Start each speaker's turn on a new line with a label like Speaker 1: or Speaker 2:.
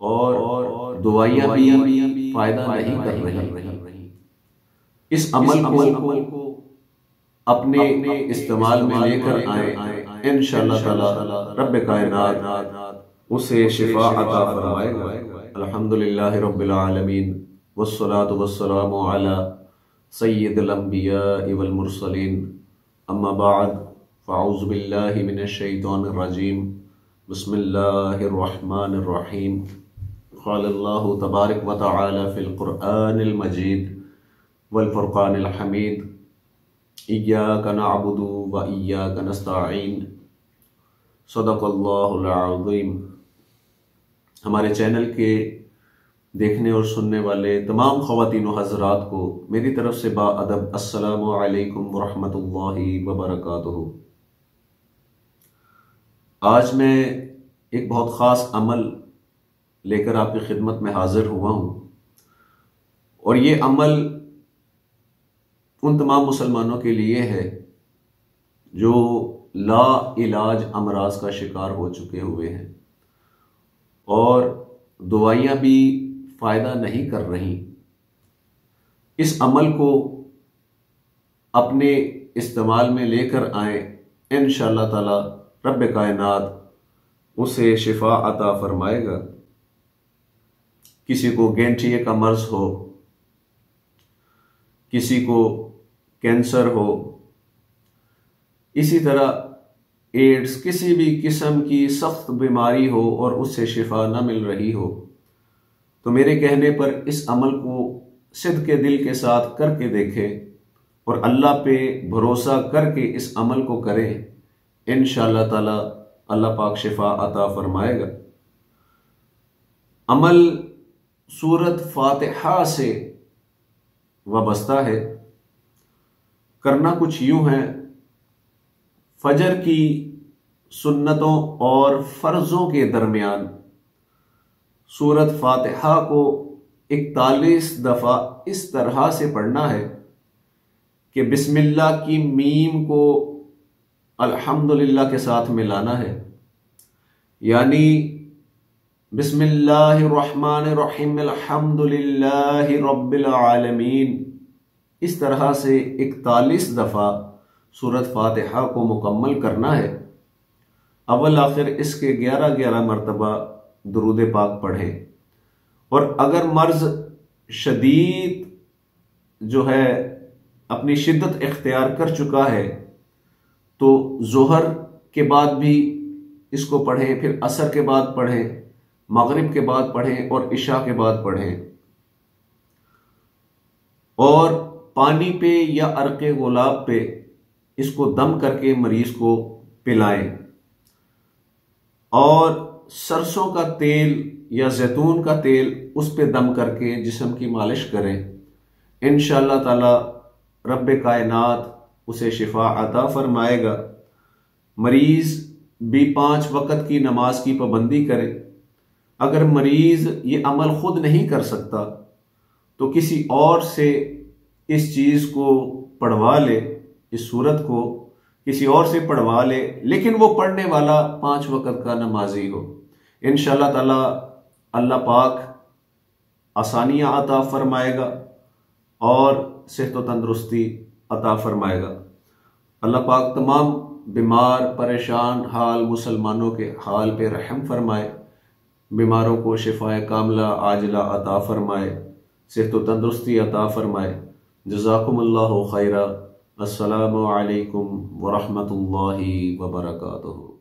Speaker 1: और दुआइयां भी फायदा नहीं कर रही। इस अमल को अपने इस्तेमाल में लेकर आए, इंशाअल्लाह ताला रब्ब कायनात उसे शिफा अता फरमाएगा। अल्हम्दुलिल्लाहि रब्बिल आलमीन वस्सलातु वस्सलामु अला सय्यिदिल अंबिया वल मुरसलीन, अम्मा बाद, फ़अऊज़ु बिल्लाहि मिनश शैतानिर रजीम, बिस्मिल्लाहिर रहमानिर रहीम। क़ालल्लाहु तबारक व तआला फ़िल क़ुरआनिल मजीद वल फ़ुरक़ानिल हमीद, इय्याका नअबुदु व इय्याका नस्तईन, सदक़ल्लाहुल अज़ीम। हमारे चैनल के देखने और सुनने वाले तमाम ख़वातीन व हज़रात को मेरी तरफ से बाअदब अस्सलामु अलैकुम व रहमतुल्लाहि व बरकातुहू। आज मैं एक बहुत ख़ास अमल लेकर आपकी खिदमत में हाजिर हुआ हूँ, और ये अमल उन तमाम मुसलमानों के लिए है जो ला इलाज अमराज का शिकार हो चुके हुए हैं और दवाइयाँ भी फ़ायदा नहीं कर रही। इस अमल को अपने इस्तेमाल में लेकर आए, इंशाअल्लाह ताला रब्ब कायनात उसे शिफा अता फरमाएगा। किसी को गैंठिए का मर्ज हो, किसी को कैंसर हो, इसी तरह एड्स, किसी भी किस्म की सख्त बीमारी हो और उससे शिफा न मिल रही हो, तो मेरे कहने पर इस अमल को सिद्क़ के दिल के साथ करके देखें और अल्लाह पे भरोसा करके इस अमल को करें। इंशाअल्लाह ताला अल्लाह पाक शिफा अता फरमाएगा। अमल सूरत फातिहा से वाबस्ता है। करना कुछ यूं है, फजर की सुन्नतों और फर्जों के दरमियान सूरत फातिहा को 41 दफ़ा इस तरह से पढ़ना है कि बिस्मिल्लाह की मीम को अल्हम्दुलिल्लाह के साथ मिलाना है, यानी बिस्मिल्लाहिर्रहमानिर्रहीम अल्हम्दुलिल्लाहि रब्बिल आलमीन। इस तरह से 41 दफ़ा सूरत फातिहा को मुकम्मल करना है। अव्वल आखिर इसके 11-11 मरतबा दुरूद पाक पढ़ें। और अगर मर्ज शदीद जो है अपनी शिद्दत इख्तियार कर चुका है तो ज़ोहर के बाद भी इसको पढ़ें, फिर असर के बाद पढ़ें, मगरिब के बाद पढ़ें और इशा के बाद पढ़ें। और पानी पे या अर्क़े गुलाब पे इसको दम करके मरीज को पिलाएं, और सरसों का तेल या जैतून का तेल उस पे दम करके जिस्म की मालिश करें। इंशाअल्लाह ताला रब्ब कायनात उसे शिफा अता फरमाएगा। मरीज भी 5 वक़्त की नमाज की पाबंदी करे। अगर मरीज ये अमल खुद नहीं कर सकता तो किसी और से इस चीज़ को पढ़वा ले, इस सूरत को किसी और से पढ़वा ले, लेकिन वो पढ़ने वाला 5 वक़्त का नमाजी हो। इंशाअल्लाह ताला अल्लाह पाक आसानियाँ अता फरमाएगा और सेहत व तंदुरुस्ती अता फरमाएगा। अल्लाह पाक तमाम बीमार परेशान हाल मुसलमानों के हाल पे रहम फरमाए, बीमारों को शिफाए कामला आजिला अता फरमाए, सेहत व तंदुरुस्ती अता फरमाए। जज़ाकुमुल्लाहु खैरा। अस्सलामु अलैकुम व रहमतुल्लाहि व बरकातुहू।